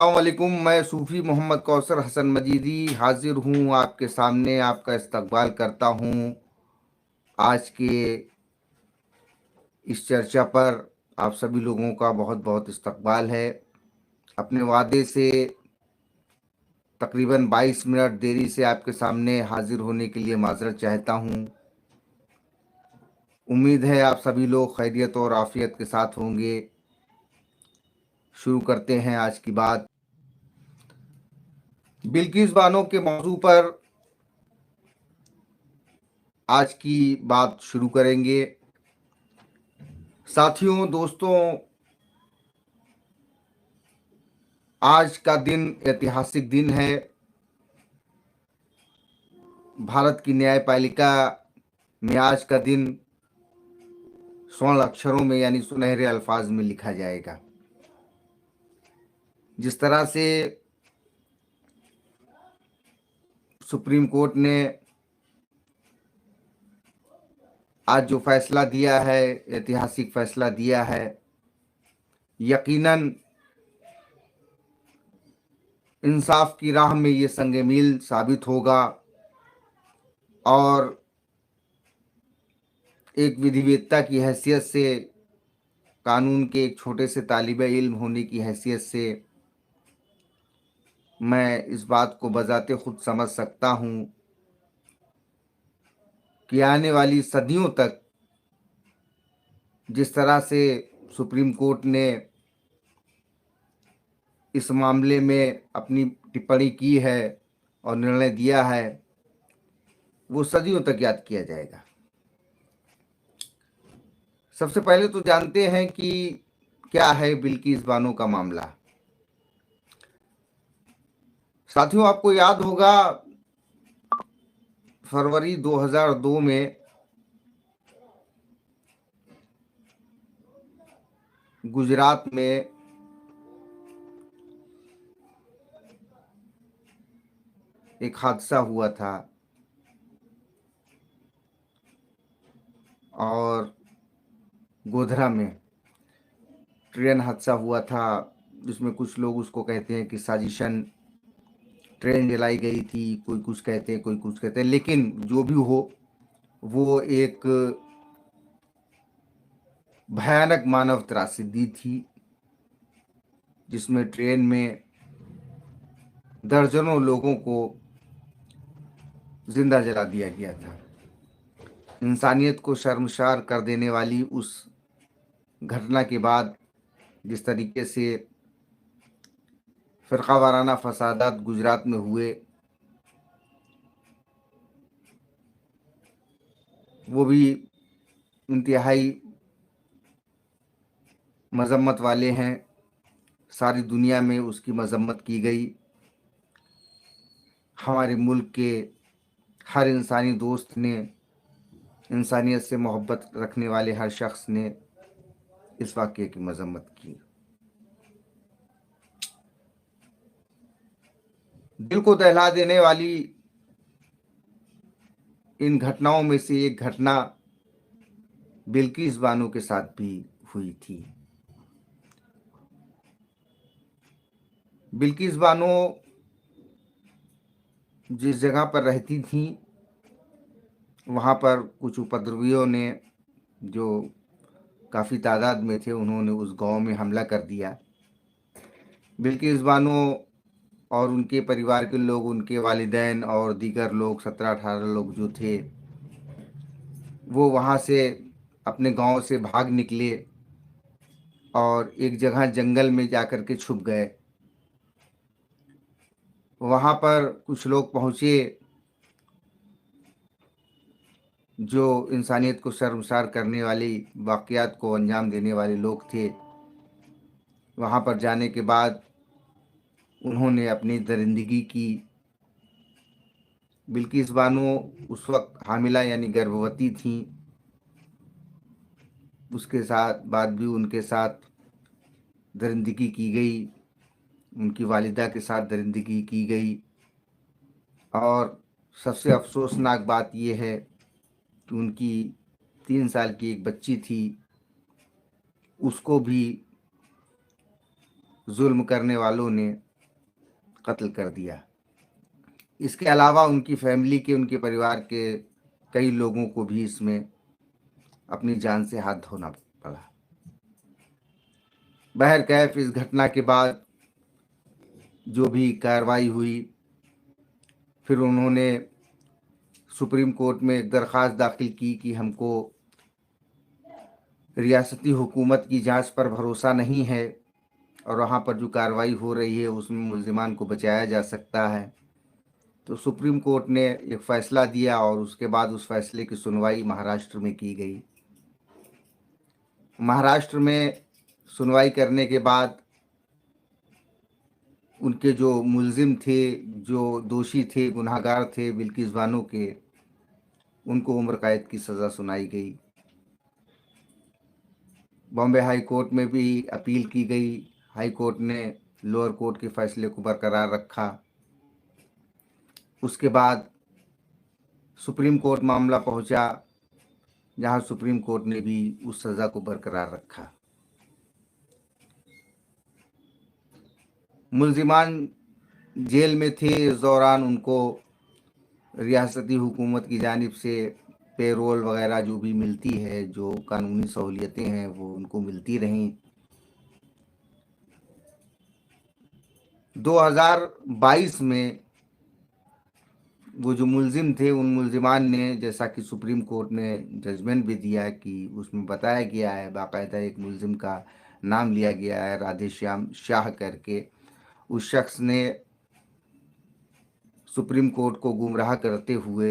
वालेकुम। मैं सूफी मोहम्मद कौसर हसन मजीदी हाजिर हूँ आपके सामने। आपका इस्तकबाल करता हूँ आज के इस चर्चा पर। आप सभी लोगों का बहुत बहुत इस्तकबाल है। अपने वादे से तकरीबन 22 मिनट देरी से आपके सामने हाजिर होने के लिए माजरत चाहता हूँ। उम्मीद है आप सभी लोग खैरियत और आफियत के साथ होंगे। शुरू करते हैं आज की बात। बिल्किस बानो के मौजू पर आज की बात शुरू करेंगे। साथियों, दोस्तों, आज का दिन ऐतिहासिक दिन है। भारत की न्यायपालिका में आज का दिन स्वर्ण अक्षरों में यानी सुनहरे अल्फाज में लिखा जाएगा। जिस तरह से सुप्रीम कोर्ट ने आज जो फैसला दिया है, ऐतिहासिक फैसला दिया है, यकीनन इंसाफ की राह में ये संग मील साबित होगा और एक विधिवेत्ता की हैसियत से, कानून के एक छोटे से तालिबे इल्म होने की हैसियत से मैं इस बात को बजाते खुद समझ सकता हूँ कि आने वाली सदियों तक जिस तरह से सुप्रीम कोर्ट ने इस मामले में अपनी टिप्पणी की है और निर्णय दिया है, वो सदियों तक याद किया जाएगा। सबसे पहले तो जानते हैं कि क्या है बिल्किस बानो का मामला। साथियों, आपको याद होगा फरवरी 2002 में गुजरात में एक हादसा हुआ था और गोधरा में ट्रेन हादसा हुआ था, जिसमें कुछ लोग उसको कहते हैं कि साजिशन ट्रेन जलाई गई थी, कोई कुछ कहते हैं, कोई कुछ कहते हैं, लेकिन जो भी हो, वो एक भयानक मानव त्रासदी थी जिसमें ट्रेन में दर्जनों लोगों को जिंदा जला दिया गया था। इंसानियत को शर्मसार कर देने वाली उस घटना के बाद जिस तरीके से फिरका वाराना फसादात गुजरात में हुए, वो भी इंतहाई मजम्मत वाले हैं। सारी दुनिया में उसकी मजम्मत की गई। हमारे मुल्क के हर इंसानी दोस्त ने, इंसानियत से मोहब्बत रखने वाले हर शख्स ने इस वाक़ये की मजम्मत की। दिल को दहला देने वाली इन घटनाओं में से एक घटना बिल्किस बानो के साथ भी हुई थी। बिल्किस बानो जिस जगह पर रहती थी, वहाँ पर कुछ उपद्रवियों ने, जो काफ़ी तादाद में थे, उन्होंने उस गांव में हमला कर दिया। बिल्किस बानो और उनके परिवार के लोग, उनके वालिदैन और दीगर लोग, 17-18 लोग जो थे, वो वहाँ से अपने गांव से भाग निकले और एक जगह जंगल में जाकर के छुप गए। वहाँ पर कुछ लोग पहुँचे जो इंसानियत को शर्मसार करने वाली वाक़यात को अंजाम देने वाले लोग थे। वहाँ पर जाने के बाद उन्होंने अपनी दरिंदगी की। बिल्किस बानो उस वक्त हामिला यानी गर्भवती थी। उसके साथ बाद भी उनके साथ दरिंदगी की गई, उनकी वालिदा के साथ दरिंदगी की गई। और सबसे अफसोसनाक बात यह है कि उनकी 3 साल की एक बच्ची थी, उसको भी जुल्म करने वालों ने कत्ल कर दिया। इसके अलावा उनकी फैमिली के, उनके परिवार के कई लोगों को भी इसमें अपनी जान से हाथ धोना पड़ा। बहरकैफ इस घटना के बाद जो भी कार्रवाई हुई, फिर उन्होंने सुप्रीम कोर्ट में एक दरख्वास्त दाखिल की कि हमको रियासती हुकूमत की जांच पर भरोसा नहीं है और वहाँ पर जो कार्रवाई हो रही है उसमें मुल्जिमान को बचाया जा सकता है। तो सुप्रीम कोर्ट ने एक फ़ैसला दिया और उसके बाद उस फैसले की सुनवाई महाराष्ट्र में की गई। महाराष्ट्र में सुनवाई करने के बाद उनके जो मुल्जिम थे, जो दोषी थे, गुनहगार थे बिल्किस बानो के, उनको उम्र कैद की सज़ा सुनाई गई। बॉम्बे हाई कोर्ट में भी अपील की गई। हाई कोर्ट ने लोअर कोर्ट के फैसले को बरकरार रखा। उसके बाद सुप्रीम कोर्ट मामला पहुंचा, जहां सुप्रीम कोर्ट ने भी उस सज़ा को बरकरार रखा। मुल्जिमान जेल में थे, इस दौरान उनको रियासती हुकूमत की जानिब से पेरोल वगैरह जो भी मिलती है, जो कानूनी सहूलियतें हैं, वो उनको मिलती रहीं। 2022 में वो जो मुल्जिम थे, उन मुल्जिमान ने, जैसा कि सुप्रीम कोर्ट ने जजमेंट भी दिया कि उसमें बताया गया है, बाकायदा एक मुल्जिम का नाम लिया गया है, राधेश्याम शाह करके, उस शख्स ने सुप्रीम कोर्ट को गुमराह करते हुए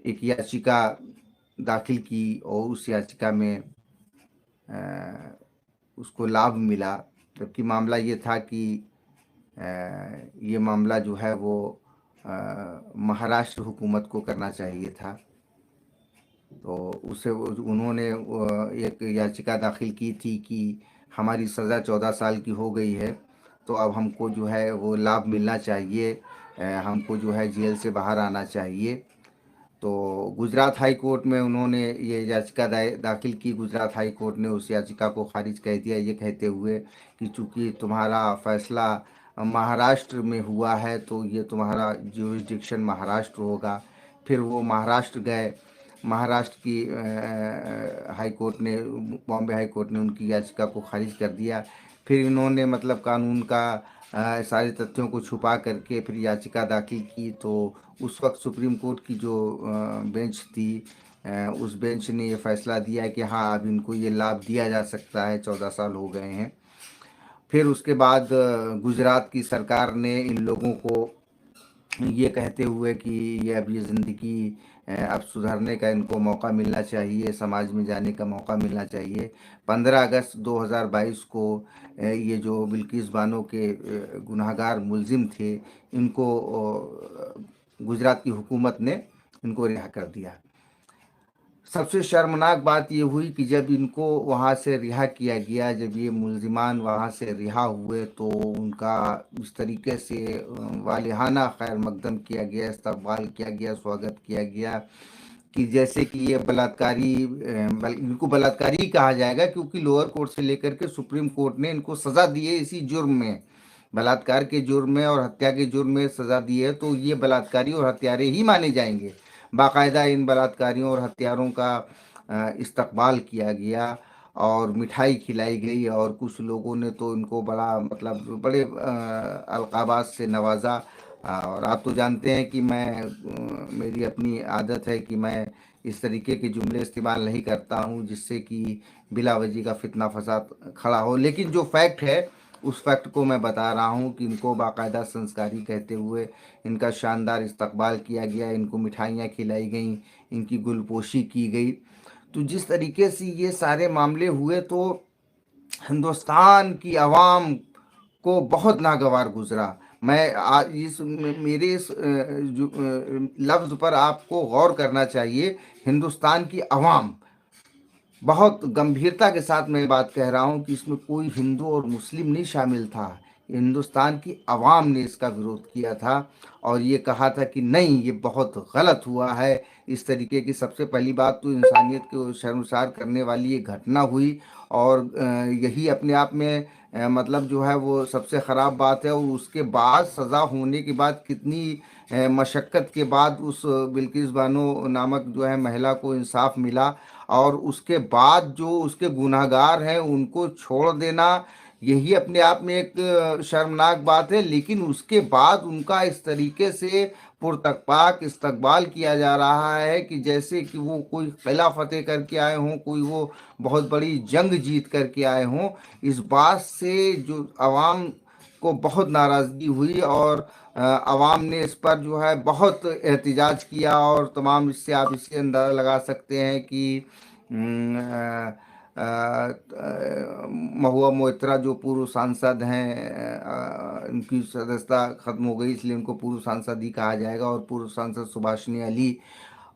एक याचिका दाखिल की और उस याचिका में उसको लाभ मिला। जबकि मामला ये था कि ये मामला जो है वो महाराष्ट्र हुकूमत को करना चाहिए था। तो उसे उन्होंने एक याचिका दाखिल की थी कि हमारी सज़ा 14 साल की हो गई है, तो अब हमको जो है वो लाभ मिलना चाहिए, हमको जो है जेल से बाहर आना चाहिए। तो गुजरात हाई कोर्ट में उन्होंने ये याचिका दाखिल की। गुजरात हाई कोर्ट ने उस याचिका को खारिज कर दिया, ये कहते हुए कि चूँकि तुम्हारा फैसला महाराष्ट्र में हुआ है तो ये तुम्हारा जुरिस्डिक्शन महाराष्ट्र होगा। फिर वो महाराष्ट्र गए। महाराष्ट्र की हाई कोर्ट ने, बॉम्बे हाई कोर्ट ने उनकी याचिका को खारिज कर दिया। फिर इन्होंने मतलब कानून का सारे तथ्यों को छुपा करके फिर याचिका दाखिल की। तो उस वक्त सुप्रीम कोर्ट की जो बेंच थी, उस बेंच ने ये फैसला दिया कि हाँ, अब इनको ये लाभ दिया जा सकता है, 14 साल हो गए हैं। फिर उसके बाद गुजरात की सरकार ने इन लोगों को ये कहते हुए कि ये अब ये ज़िंदगी अब सुधरने का इनको मौका मिलना चाहिए, समाज में जाने का मौका मिलना चाहिए, 15 अगस्त 2022 को ये जो बिल्किस बानो के गुनहगार मुल्जिम थे, इनको गुजरात की हुकूमत ने इनको रिहा कर दिया। सबसे शर्मनाक बात ये हुई कि जब इनको वहाँ से रिहा किया गया, जब ये मुल्जिमान वहाँ से रिहा हुए, तो उनका इस तरीके से वालिहाना खैर मकदम किया गया, इस्तकबाल किया गया, स्वागत किया गया कि जैसे कि ये बलात्कारी, इनको बलात्कारी ही कहा जाएगा, क्योंकि लोअर कोर्ट से लेकर के सुप्रीम कोर्ट ने इनको सज़ा दी है इसी जुर्म में, बलात्कार के जुर्म में और हत्या के जुर्म में सज़ा दी है। तो ये बलात्कारी और हत्यारे ही माने जाएंगे। बाकायदा इन बलात्कारियों और हत्यारों का इस्तकबाल किया गया और मिठाई खिलाई गई, और कुछ लोगों ने तो इनको बड़ा मतलब बड़े अलकाबात से नवाजा। और आप तो जानते हैं कि मेरी अपनी आदत है कि मैं इस तरीके के जुमले इस्तेमाल नहीं करता हूं जिससे कि बिला वजह का फितना फसाद खड़ा हो, लेकिन जो फैक्ट है उस फैक्ट को मैं बता रहा हूं कि इनको बाकायदा संस्कारी कहते हुए इनका शानदार इस्तकबाल किया गया, इनको मिठाइयाँ खिलाई गई, इनकी गुलपोशी की गई। तो जिस तरीके से ये सारे मामले हुए, तो हिंदुस्तान की आवाम को बहुत नागवार गुजरा। मैं आज मेरे इस लफ्ज़ पर आपको गौर करना चाहिए। हिंदुस्तान की आवाम, बहुत गंभीरता के साथ मैं बात कह रहा हूँ कि इसमें कोई हिंदू और मुस्लिम नहीं शामिल था। हिंदुस्तान की आवाम ने इसका विरोध किया था और ये कहा था कि नहीं, ये बहुत गलत हुआ है। इस तरीके की सबसे पहली बात तो इंसानियत को शर्मसार करने वाली ये घटना हुई, और यही अपने आप में मतलब जो है वो सबसे ख़राब बात है। और उसके बाद सज़ा होने के बाद कितनी मशक्क़त के बाद उस बिल्किस बानो नामक जो है महिला को इंसाफ मिला, और उसके बाद जो उसके गुनहगार हैं उनको छोड़ देना, यही अपने आप में एक शर्मनाक बात है। लेकिन उसके बाद उनका इस तरीके से पुरतकपाक इस्तकबाल किया जा रहा है कि जैसे कि वो कोई किला फतेह करके आए हों, कोई वो बहुत बड़ी जंग जीत करके आए हों। इस बात से जो आवाम को बहुत नाराज़गी हुई, और आवाम ने इस पर जो है बहुत एहतिजाज किया। और तमाम इससे आप इससे अंदाज़ा लगा सकते हैं कि महुआ मोइत्रा जो पूर्व सांसद हैं, उनकी सदस्यता ख़त्म हो गई, इसलिए उनको पूर्व सांसद ही कहा जाएगा, और पूर्व सांसद सुभाषिनी अली,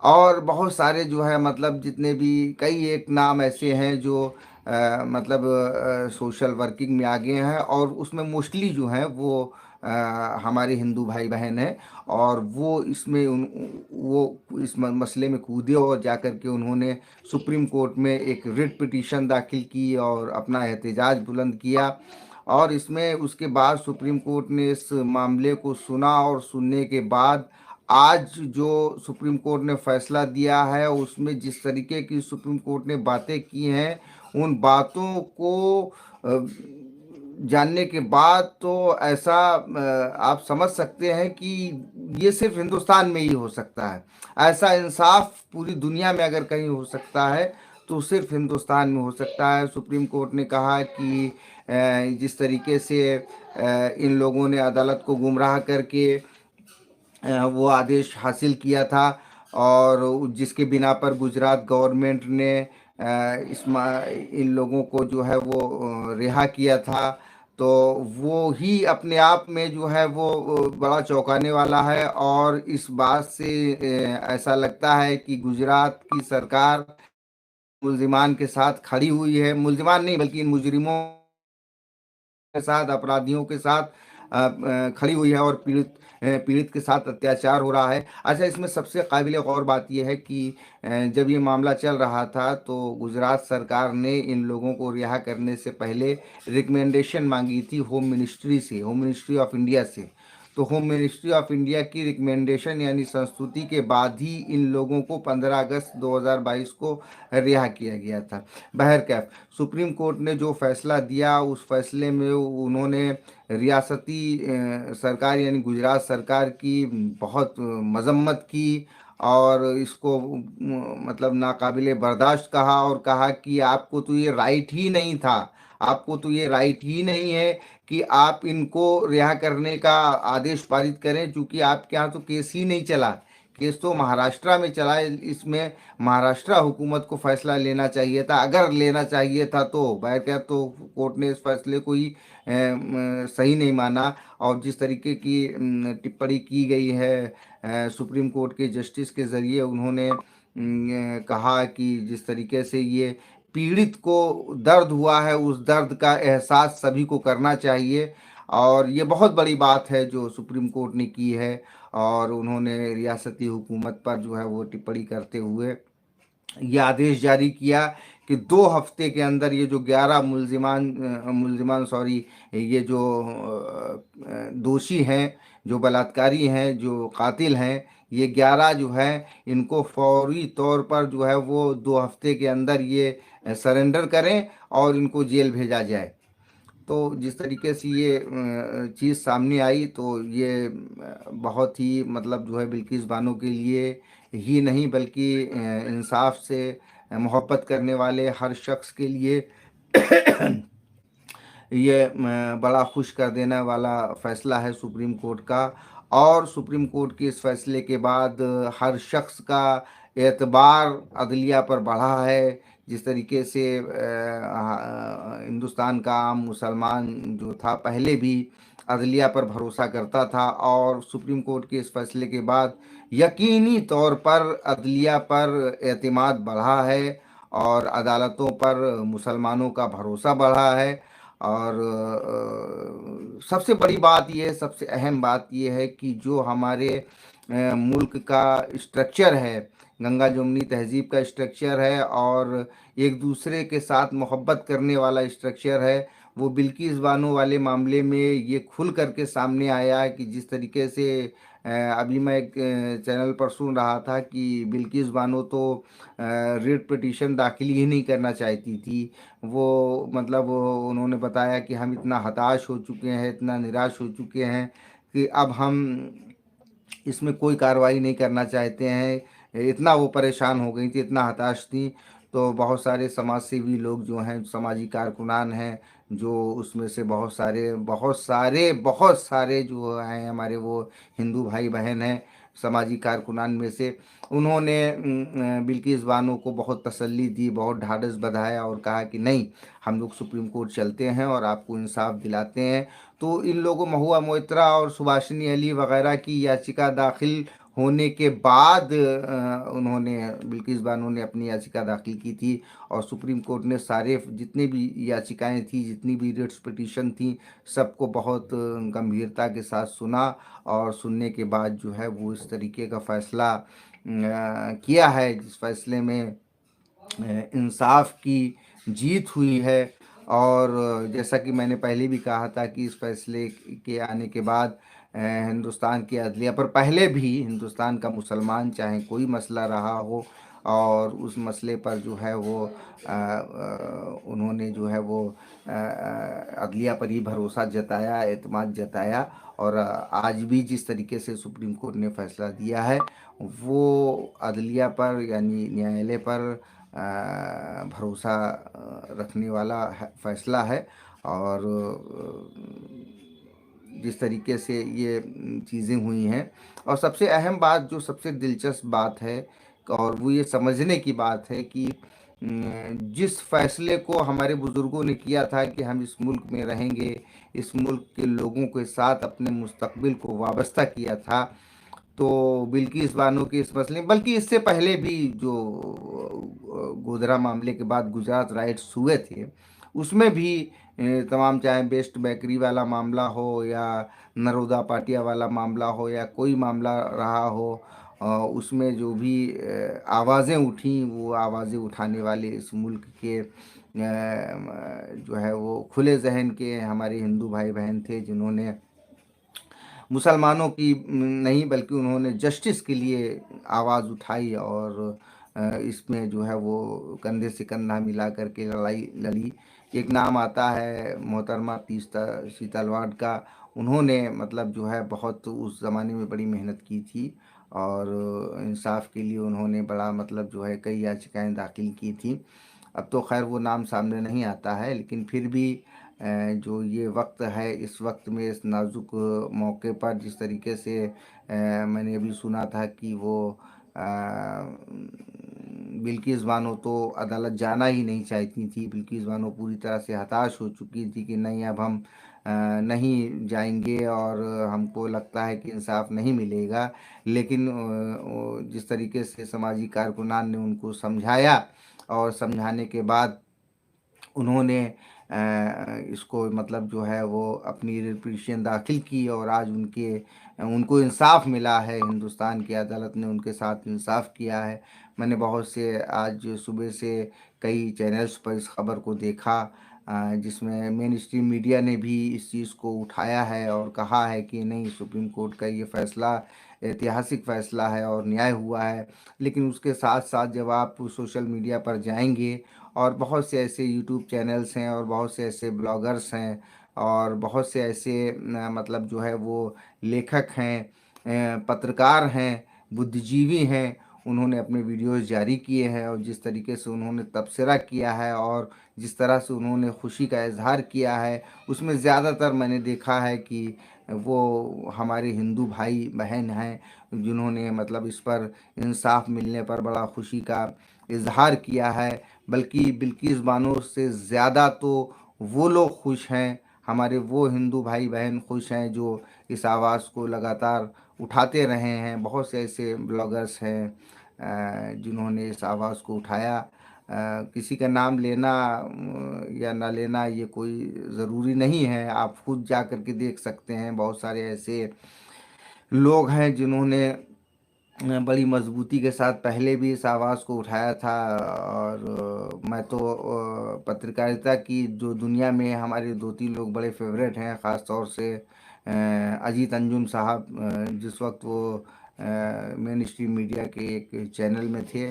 और बहुत सारे जो है मतलब जितने भी कई एक नाम ऐसे हैं जो मतलब सोशल वर्किंग में आगे हैं, और उसमें मोस्टली जो हैं वो हमारे हिंदू भाई बहन हैं। और वो इसमें वो इस मसले में कूदे, और जाकर के उन्होंने सुप्रीम कोर्ट में एक रिट पिटीशन दाखिल की और अपना एहतजाज बुलंद किया। और इसमें उसके बाद सुप्रीम कोर्ट ने इस मामले को सुना, और सुनने के बाद आज जो सुप्रीम कोर्ट ने फैसला दिया है, उसमें जिस तरीके की सुप्रीम कोर्ट ने बातें की हैं, उन बातों को जानने के बाद तो ऐसा आप समझ सकते हैं कि ये सिर्फ हिंदुस्तान में ही हो सकता है। ऐसा इंसाफ पूरी दुनिया में अगर कहीं हो सकता है तो सिर्फ हिंदुस्तान में हो सकता है। सुप्रीम कोर्ट ने कहा कि जिस तरीके से इन लोगों ने अदालत को गुमराह करके वो आदेश हासिल किया था, और जिसके बिना पर गुजरात गवर्नमेंट ने इन लोगों को जो है वो रिहा किया था। तो वो ही अपने आप में जो है वो बड़ा चौंकाने वाला है। और इस बात से ऐसा लगता है कि गुजरात की सरकार मुल्जिमान के साथ खड़ी हुई है, मुल्जिमान नहीं बल्कि इन मुजरिमों के साथ, अपराधियों के साथ खड़ी हुई है, और पीड़ित के साथ अत्याचार हो रहा है। अच्छा, इसमें सबसे काबिल गौर बात यह है कि जब ये मामला चल रहा था तो गुजरात सरकार ने इन लोगों को रिहा करने से पहले रिकमेंडेशन मांगी थी होम मिनिस्ट्री से, होम मिनिस्ट्री ऑफ इंडिया से। तो होम मिनिस्ट्री ऑफ इंडिया की रिकमेंडेशन यानी संस्तुति के बाद ही इन लोगों को 15 अगस्त 2022 को रिहा किया गया था। बहरकैफ सुप्रीम कोर्ट ने जो फैसला दिया, उस फैसले में उन्होंने रियासती सरकार यानी गुजरात सरकार की बहुत मजम्मत की, और इसको मतलब नाकाबिले बर्दाश्त कहा, और कहा कि आपको तो ये राइट ही नहीं था, आपको तो ये राइट ही नहीं है कि आप इनको रिहा करने का आदेश पारित करें, क्योंकि आपके यहाँ तो केस ही नहीं चला। केस तो महाराष्ट्र में चला है। इसमें महाराष्ट्र हुकूमत को फैसला लेना चाहिए था, अगर लेना चाहिए था तो। बहरकैफ तो कोर्ट ने इस फैसले को ही सही नहीं माना। और जिस तरीके की टिप्पणी की गई है सुप्रीम कोर्ट के जस्टिस के ज़रिए, उन्होंने कहा कि जिस तरीके से ये पीड़ित को दर्द हुआ है, उस दर्द का एहसास सभी को करना चाहिए। और ये बहुत बड़ी बात है जो सुप्रीम कोर्ट ने की है। और उन्होंने रियासती हुकूमत पर जो है वो टिप्पणी करते हुए ये आदेश जारी किया कि 2 हफ्ते के अंदर ये जो 11 मुल्जिमान सॉरी, ये जो दोषी हैं, जो बलात्कारी हैं, जो कातिल हैं, ये 11 जो है, इनको फौरी तौर पर जो है वो 2 हफ्ते के अंदर ये सरेंडर करें और इनको जेल भेजा जाए। तो जिस तरीके से ये चीज़ सामने आई, तो ये बहुत ही मतलब जो है बिल्किस बानो के लिए ही नहीं बल्कि इंसाफ से मोहब्बत करने वाले हर शख्स के लिए ये बड़ा खुश कर देने वाला फैसला है सुप्रीम कोर्ट का। और सुप्रीम कोर्ट के इस फैसले के बाद हर शख्स का एतबार अदलिया पर बढ़ा है। जिस तरीके से हिंदुस्तान का आम मुसलमान जो था पहले भी अदलिया पर भरोसा करता था, और सुप्रीम कोर्ट के इस फैसले के बाद यकीनी तौर पर अदलिया पर एतमाद बढ़ा है, और अदालतों पर मुसलमानों का भरोसा बढ़ा है। और सबसे बड़ी बात यह, सबसे अहम बात यह है कि जो हमारे मुल्क का स्ट्रक्चर है, गंगा जमुनी तहजीब का स्ट्रक्चर है, और एक दूसरे के साथ मोहब्बत करने वाला स्ट्रक्चर है, वो बिल्किस बानो वाले मामले में ये खुल करके सामने आया कि जिस तरीके से अभी मैं एक चैनल पर सुन रहा था कि बिल्किस बानो तो रिट पिटीशन दाखिल ही नहीं करना चाहती थी। वो मतलब उन्होंने बताया कि हम इतना हताश हो चुके हैं, इतना निराश हो चुके हैं कि अब हम इसमें कोई कार्रवाई नहीं करना चाहते हैं। इतना वो परेशान हो गई थी, इतना हताश थी। तो बहुत सारे समाज सेवी लोग जो हैं, सामाजिक कारकुनान हैं, जो उसमें से बहुत सारे जो हैं हमारे वो हिंदू भाई बहन हैं सामाजिक कारकुनान में से, उन्होंने बिल्किस बानो को बहुत तसल्ली दी, बहुत ढाढ़स बंधाया और कहा कि नहीं, हम लोग सुप्रीम कोर्ट चलते हैं और आपको इंसाफ दिलाते हैं। तो इन लोगों महुआ मोइत्रा और सुभाषिनी अली वगैरह की याचिका दाखिल होने के बाद उन्होंने, बिल्किस बानो ने अपनी याचिका दाखिल की थी और सुप्रीम कोर्ट ने सारे जितने भी याचिकाएं थी, जितनी भी रिट्स पिटीशन थी, सबको बहुत गंभीरता के साथ सुना और सुनने के बाद जो है वो इस तरीके का फैसला किया है जिस फैसले में इंसाफ की जीत हुई है। और जैसा कि मैंने पहले भी कहा था कि इस फैसले के आने के बाद हिंदुस्तान की अदलिया पर, पहले भी हिंदुस्तान का मुसलमान चाहे कोई मसला रहा हो, और उस मसले पर जो है वो उन्होंने जो है वो अदलिया पर ही भरोसा जताया, एतमाद जताया। और आज भी जिस तरीके से सुप्रीम कोर्ट ने फैसला दिया है, वो अदलिया पर यानी न्यायालय पर भरोसा रखने वाला फैसला है। और जिस तरीके से ये चीज़ें हुई हैं, और सबसे अहम बात, जो सबसे दिलचस्प बात है और वो ये समझने की बात है कि जिस फैसले को हमारे बुज़ुर्गों ने किया था कि हम इस मुल्क में रहेंगे, इस मुल्क के लोगों के साथ अपने मुस्तकबिल को वाबस्ता किया था, तो बिल्किस बानो के इस मसले, बल्कि इससे पहले भी जो गोधरा मामले के बाद गुजरात राइट्स हुए थे, उसमें भी तमाम, चाहे बेस्ट बेकरी वाला मामला हो या नरोदा पाटिया वाला मामला हो या कोई मामला रहा हो, उसमें जो भी आवाज़ें उठी, वो आवाज़ें उठाने वाले इस मुल्क के जो है वो खुले जहन के हमारे हिंदू भाई बहन थे, जिन्होंने मुसलमानों की नहीं बल्कि उन्होंने जस्टिस के लिए आवाज़ उठाई और इसमें जो है वो कंधे से कंधा मिला करके लड़ाई लड़ी। एक नाम आता है मोहतरमा तीस्ता सीतालवाड का। उन्होंने मतलब जो है बहुत उस ज़माने में बड़ी मेहनत की थी और इंसाफ के लिए उन्होंने बड़ा मतलब जो है कई याचिकाएं दाखिल की थी। अब तो खैर वो नाम सामने नहीं आता है, लेकिन फिर भी जो ये वक्त है, इस वक्त में इस नाजुक मौके पर जिस तरीके से मैंने अभी सुना था कि वो बिल्किस बानो तो अदालत जाना ही नहीं चाहती थी। बिल्किस बानो पूरी तरह से हताश हो चुकी थी कि नहीं, अब हम नहीं जाएंगे और हमको लगता है कि इंसाफ नहीं मिलेगा। लेकिन जिस तरीके से सामाजिक कारकुनान ने उनको समझाया और समझाने के बाद उन्होंने इसको मतलब जो है वो अपनी रिपिटीशन दाखिल की और आज उनको इंसाफ मिला है। हिंदुस्तान की अदालत ने उनके साथ इंसाफ किया है। मैंने बहुत से आज सुबह से कई चैनल्स पर इस खबर को देखा, जिसमें मेन स्ट्रीम मीडिया ने भी इस चीज़ को उठाया है और कहा है कि नहीं, सुप्रीम कोर्ट का ये फैसला ऐतिहासिक फैसला है और न्याय हुआ है। लेकिन उसके साथ साथ जब आप सोशल मीडिया पर जाएंगे, और बहुत से ऐसे यूट्यूब चैनल्स हैं और बहुत से ऐसे ब्लॉगर्स हैं और बहुत से ऐसे मतलब जो है वो लेखक हैं, पत्रकार हैं, बुद्धिजीवी हैं, उन्होंने अपने वीडियोस जारी किए हैं और जिस तरीके से उन्होंने तबसरा किया है और जिस तरह से उन्होंने खुशी का इजहार किया है, उसमें ज़्यादातर मैंने देखा है कि वो हमारे हिंदू भाई बहन हैं, जिन्होंने मतलब इस पर इंसाफ मिलने पर बड़ा खुशी का इजहार किया है। बल्कि बिल्किस बानो से ज़्यादा तो वो लोग खुश हैं, हमारे वो हिंदू भाई बहन खुश हैं जो इस आवाज़ को लगातार उठाते रहे हैं। बहुत से ऐसे ब्लॉगर्स हैं जिन्होंने इस आवाज़ को उठाया। किसी का नाम लेना या ना लेना ये कोई ज़रूरी नहीं है, आप खुद जा कर के देख सकते हैं। बहुत सारे ऐसे लोग हैं जिन्होंने बड़ी मजबूती के साथ पहले भी इस आवाज़ को उठाया था। और मैं तो पत्रकारिता की जो दुनिया में हमारे 2-3 लोग बड़े फेवरेट हैं, ख़ास तौर से अजीत अंजुम साहब, जिस वक्त वो मेन स्ट्रीम मीडिया के एक चैनल में थे।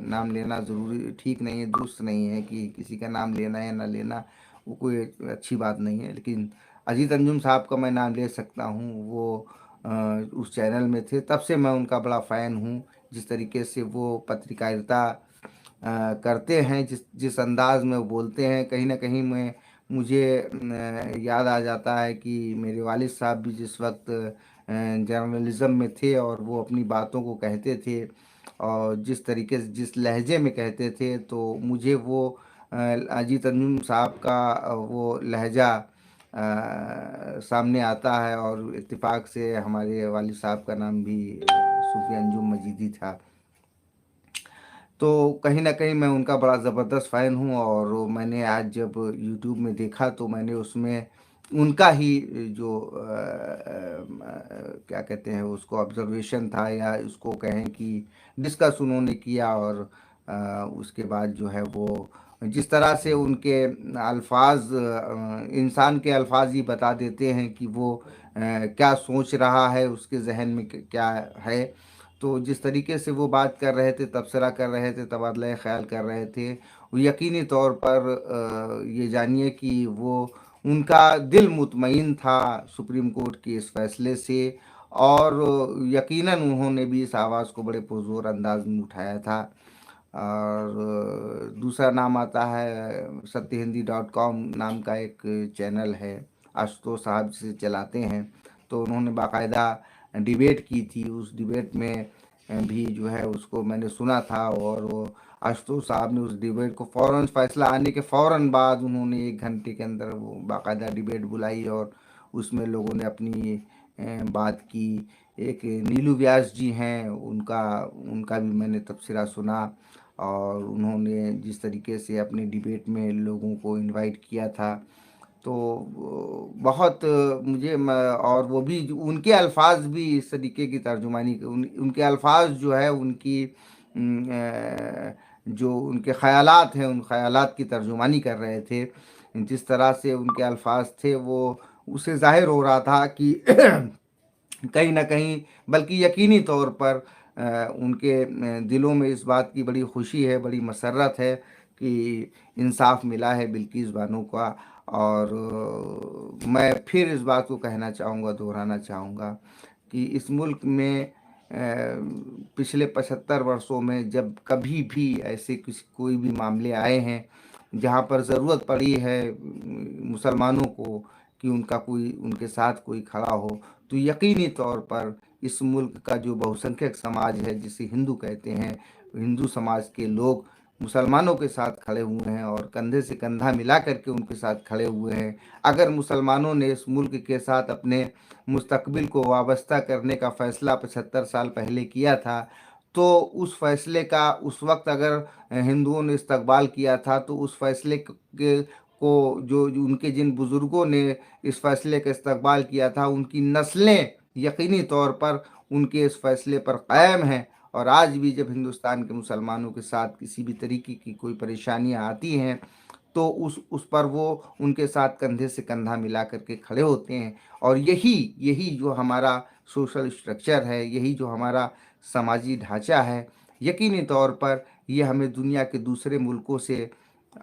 नाम लेना ज़रूरी ठीक नहीं है, दुरुस्त नहीं है कि किसी का नाम लेना या ना लेना, वो कोई अच्छी बात नहीं है, लेकिन अजीत अंजुम साहब का मैं नाम ले सकता हूँ। वो उस चैनल में थे, तब से मैं उनका बड़ा फ़ैन हूँ। जिस तरीके से वो पत्रकारिता करते हैं, जिस जिस अंदाज में वो बोलते हैं, कहीं ना कहीं मैं मुझे याद आ जाता है कि मेरे वालिद साहब भी जिस वक्त जर्नलिज़्म में थे और वो अपनी बातों को कहते थे और जिस तरीके से जिस लहजे में कहते थे, तो मुझे वो अजीत अंजुम साहब का वो लहजा सामने आता है। और इत्तेफाक से हमारे वालिद साहब का नाम भी सूफी अंजुम मजीदी था। तो कहीं न कहीं मैं उनका बड़ा ज़बरदस्त फ़ैन हूँ। और मैंने आज जब यूट्यूब में देखा तो मैंने उसमें उनका ही जो क्या कहते हैं उसको, ऑब्ज़र्वेशन था या उसको कहें कि डिस्कस उन्होंने किया। और उसके बाद जो है वो जिस तरह से उनके अल्फ़ाज़ इंसान के अल्फ़ाज़ ही बता देते हैं कि वो क्या सोच रहा है, उसके ज़हन में क्या है। तो जिस तरीके से वो बात कर रहे थे, तबसरा कर रहे थे, तबादला ख़्याल कर रहे थे, वो यकीनी तौर पर ये जानिए कि वो उनका दिल मुतमईन था सुप्रीम कोर्ट के इस फ़ैसले से। और यकीनन उन्होंने भी इस आवाज़ को बड़े पुरज़ोर अंदाज़ में उठाया था। और दूसरा नाम आता है सत्यहिंदी.com नाम का एक चैनल है, आशुतोष साहब जिसे चलाते हैं। तो उन्होंने बाकायदा डिबेट की थी, उस डिबेट में भी जो है उसको मैंने सुना था। और वो आशुतोष साहब ने उस डिबेट को फ़ौरन, फैसला आने के फ़ौरन बाद उन्होंने 1 घंटे के अंदर वो बाकायदा डिबेट बुलाई और उसमें लोगों ने अपनी बात की। एक नीलू व्यास जी हैं, उनका उनका भी मैंने तबसरा सुना। और उन्होंने जिस तरीके से अपनी डिबेट में लोगों को इनवाइट किया था, तो बहुत मुझे और वो भी उनके अल्फाज भी इस तरीके की तर्जुमानी उनके अल्फाज जो है उनकी जो उनके ख़यालात हैं, उन ख़यालात की तर्जुमानी कर रहे थे। जिस तरह से उनके अल्फाज थे, वो उससे ज़ाहिर हो रहा था कि कहीं न कहीं, बल्कि यकीनी तौर पर उनके दिलों में इस बात की बड़ी खुशी है, बड़ी मसर्रत है कि इंसाफ मिला है बिल्किस बानो का। और मैं फिर इस बात को कहना चाहूँगा, दोहराना चाहूँगा कि इस मुल्क में पिछले 75 वर्षों में जब कभी भी ऐसे किसी कोई भी मामले आए हैं जहाँ पर ज़रूरत पड़ी है मुसलमानों को कि उनका कोई उनके साथ कोई खड़ा हो, तो यकीनी तौर पर इस मुल्क का जो बहुसंख्यक समाज है, जिसे हिंदू कहते हैं, हिंदू समाज के लोग मुसलमानों के साथ खड़े हुए हैं और कंधे से कंधा मिला करके उनके साथ खड़े हुए हैं। अगर मुसलमानों ने इस मुल्क के साथ अपने मुस्तकबिल को वाबस्ता करने का फ़ैसला 75 साल पहले किया था, तो उस फ़ैसले का उस वक़्त अगर हिंदुओं ने इस्तकबाल किया था, तो उस फ़ैसले को जो उनके जिन बुज़ुर्गों ने इस फ़ैसले का इस्तकबाल किया था, उनकी नस्लें यकीनी तौर पर उनके इस फ़ैसले पर कायम हैं। और आज भी जब हिंदुस्तान के मुसलमानों के साथ किसी भी तरीके की कोई परेशानियाँ आती हैं, तो उस पर वो उनके साथ कंधे से कंधा मिला कर के खड़े होते हैं। और यही यही जो हमारा सोशल स्ट्रक्चर है, यही जो हमारा समाजी ढाँचा है, यकीनी तौर पर ये हमें दुनिया के दूसरे मुल्कों से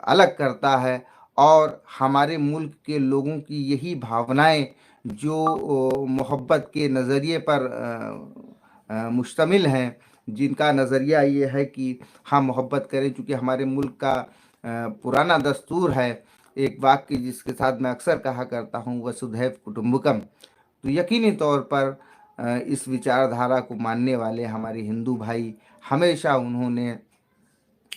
अलग करता है। और हमारे मुल्क के लोगों की यही भावनाएँ जो मोहब्बत के नज़रिए पर मुश्तमिल हैं, जिनका नज़रिया ये है कि हम मोहब्बत करें, चूँकि हमारे मुल्क का पुराना दस्तूर है, एक वाक्य जिसके साथ मैं अक्सर कहा करता हूँ, वसुधैव कुटुम्बकम। तो यकीनी तौर पर इस विचारधारा को मानने वाले हमारे हिंदू भाई हमेशा उन्होंने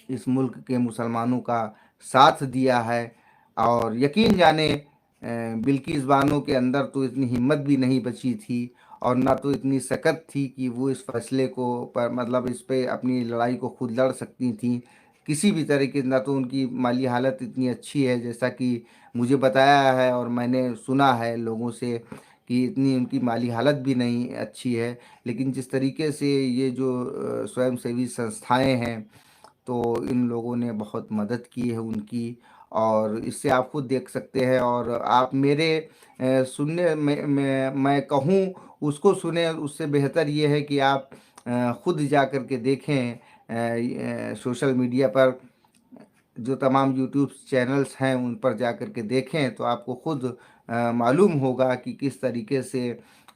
इस मुल्क के मुसलमानों का साथ दिया है। और यकीन जाने बिल्किस बानो के अंदर तो इतनी हिम्मत भी नहीं बची थी और ना तो इतनी सकत थी कि वो इस फैसले को पर मतलब इस पे अपनी लड़ाई को खुद लड़ सकती थी किसी भी तरीके। ना तो उनकी माली हालत इतनी अच्छी है जैसा कि मुझे बताया है और मैंने सुना है लोगों से कि इतनी उनकी माली हालत भी नहीं अच्छी है, लेकिन जिस तरीके से ये जो स्वयंसेवी संस्थाएं हैं, तो इन लोगों ने बहुत मदद की है उनकी, और इससे आप खुद देख सकते हैं। और आप मेरे सुनने में मैं कहूँ उसको सुने, उससे बेहतर ये है कि आप खुद जा कर के देखें सोशल मीडिया पर जो तमाम यूट्यूब चैनल्स हैं उन पर जा कर के देखें, तो आपको खुद मालूम होगा कि किस तरीके से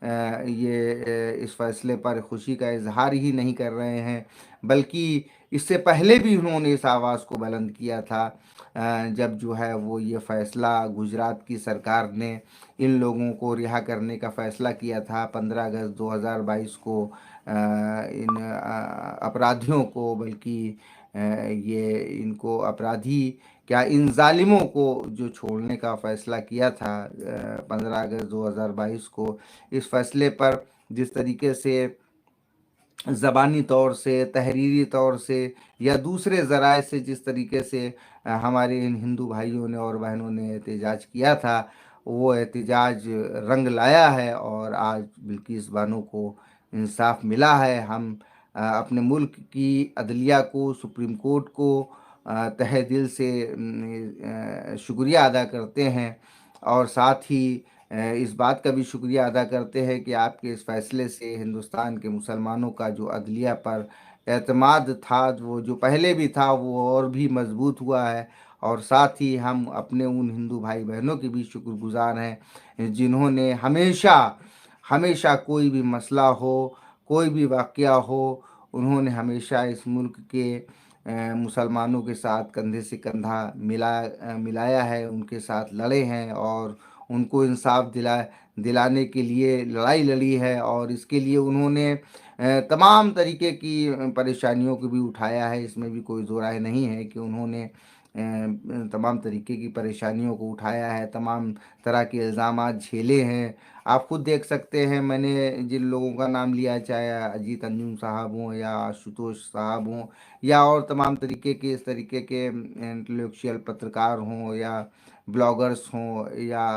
ये इस फैसले पर खुशी का इजहार ही नहीं कर रहे हैं, बल्कि इससे पहले भी उन्होंने इस आवाज़ को बुलंद किया था। जब जो है वो ये फ़ैसला गुजरात की सरकार ने इन लोगों को रिहा करने का फ़ैसला किया था 15 अगस्त 2022 को, इन अपराधियों को, बल्कि ये इनको अपराधी क्या, इन जालिमों को जो छोड़ने का फ़ैसला किया था 15 अगस्त 2022 को। इस फैसले पर जिस तरीके से ज़बानी तौर से, तहरीरी तौर से या दूसरे ज़राए से जिस तरीके से हमारे इन हिंदू भाइयों ने और बहनों ने एहतजाज किया था, वो एहतजाज रंग लाया है और आज बिल्किस बानो को इंसाफ मिला है। हम अपने मुल्क की अदलिया को, सुप्रीम कोर्ट को तहे दिल से शुक्रिया अदा करते हैं, और साथ ही इस बात का भी शुक्रिया अदा करते हैं कि आपके इस फैसले से हिंदुस्तान के मुसलमानों का जो अदलिया पर एतमाद था, वो जो पहले भी था, वो और भी मजबूत हुआ है। और साथ ही हम अपने उन हिंदू भाई बहनों के भी शुक्रगुजार हैं जिन्होंने हमेशा हमेशा कोई भी मसला हो, कोई भी वाक़या हो, उन्होंने हमेशा इस मुल्क के मुसलमानों के साथ कंधे से कंधा मिलाया है, उनके साथ लड़े हैं और उनको इंसाफ दिलाने के लिए लड़ाई लड़ी है। और इसके लिए उन्होंने तमाम तरीके की परेशानियों को भी उठाया है। इसमें भी कोई दो राय नहीं है कि उन्होंने तमाम तरीके की परेशानियों को उठाया है, तमाम तरह के इल्ज़ामात झेले हैं। आप खुद देख सकते हैं, मैंने जिन लोगों का नाम लिया, चाहे अजीत अंजुम साहब हों या आशुतोष साहब हों या और तमाम तरीके के इस तरीके के इंटेलेक्चुअल पत्रकार हों या ब्लॉगर्स हों या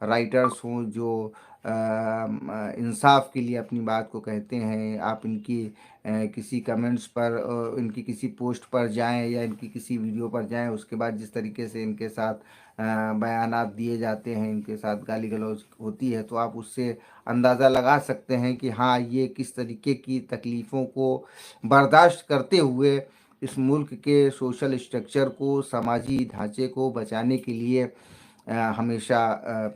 राइटर्स हों, जो इंसाफ के लिए अपनी बात को कहते हैं। आप इनकी किसी कमेंट्स पर, इनकी किसी पोस्ट पर जाएं या इनकी किसी वीडियो पर जाएं, उसके बाद जिस तरीके से इनके साथ बयानात दिए जाते हैं, इनके साथ गाली गलौज होती है, तो आप उससे अंदाज़ा लगा सकते हैं कि हाँ, ये किस तरीके की तकलीफ़ों को बर्दाश्त करते हुए इस मुल्क के सोशल स्ट्रक्चर को, समाजी ढांचे को बचाने के लिए हमेशा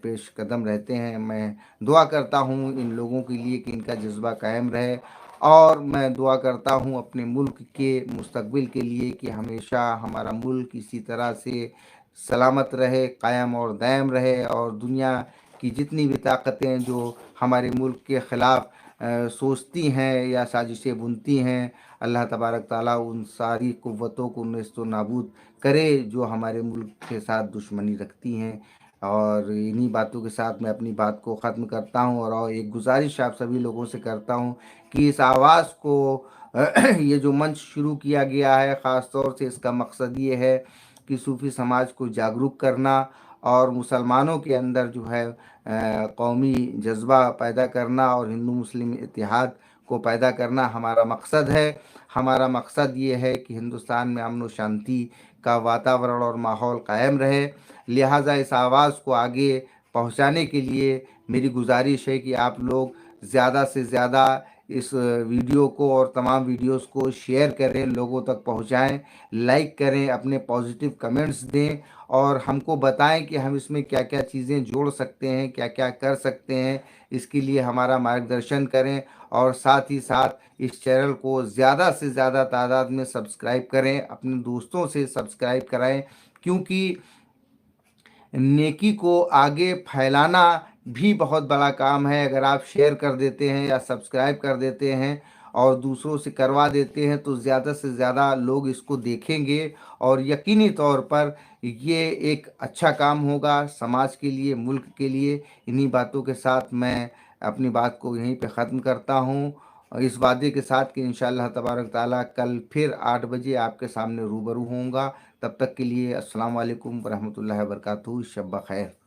पेश कदम रहते हैं। मैं दुआ करता हूँ इन लोगों के लिए कि इनका जज्बा कायम रहे, और मैं दुआ करता हूँ अपने मुल्क के मुस्तकबिल के लिए कि हमेशा हमारा मुल्क इसी तरह से सलामत रहे, कायम और दायम रहे, और दुनिया की जितनी भी ताकतें जो हमारे मुल्क के ख़िलाफ़ सोचती हैं या साजिशें बुनती हैं, अल्लाह तबारक ताला उन सारी क़ुव्वतों को नेस्तो नाबूद करे जो हमारे मुल्क के साथ दुश्मनी रखती हैं। और इन्हीं बातों के साथ मैं अपनी बात को ख़त्म करता हूँ, और एक गुजारिश आप सभी लोगों से करता हूँ कि इस आवाज़ को ये जो मंच शुरू किया गया है, ख़ास तौर से इसका मकसद ये है कि सूफ़ी समाज को जागरूक करना और मुसलमानों के अंदर जो है कौमी जज्बा पैदा करना और हिंदू मुस्लिम इत्तेहाद को पैदा करना हमारा मकसद है। हमारा मकसद ये है कि हिंदुस्तान में अमन व शांति का वातावरण और माहौल कायम रहे। लिहाजा इस आवाज़ को आगे पहुंचाने के लिए मेरी गुजारिश है कि आप लोग ज़्यादा से ज़्यादा इस वीडियो को और तमाम वीडियोस को शेयर करें, लोगों तक पहुंचाएं, लाइक करें, अपने पॉजिटिव कमेंट्स दें और हमको बताएं कि हम इसमें क्या क्या चीज़ें जोड़ सकते हैं, क्या क्या कर सकते हैं। इसके लिए हमारा मार्गदर्शन करें, और साथ ही साथ इस चैनल को ज़्यादा से ज़्यादा तादाद में सब्सक्राइब करें, अपने दोस्तों से सब्सक्राइब कराएं, क्योंकि नेकी को आगे फैलाना भी बहुत बड़ा काम है। अगर आप शेयर कर देते हैं या सब्सक्राइब कर देते हैं और दूसरों से करवा देते हैं, तो ज़्यादा से ज़्यादा लोग इसको देखेंगे, और यकीनी तौर पर ये एक अच्छा काम होगा समाज के लिए, मुल्क के लिए। इन्हीं बातों के साथ मैं अपनी बात को यहीं पे ख़त्म करता हूँ, और इस वादे के साथ कि इंशाअल्लाह तबारक ताला कल फिर 8 बजे आपके सामने रूबरू होऊंगा। तब तक के लिए अस्सलाम वालेकुम वरहमतुल्लाहि वबरकातुहू। शब ब खैर।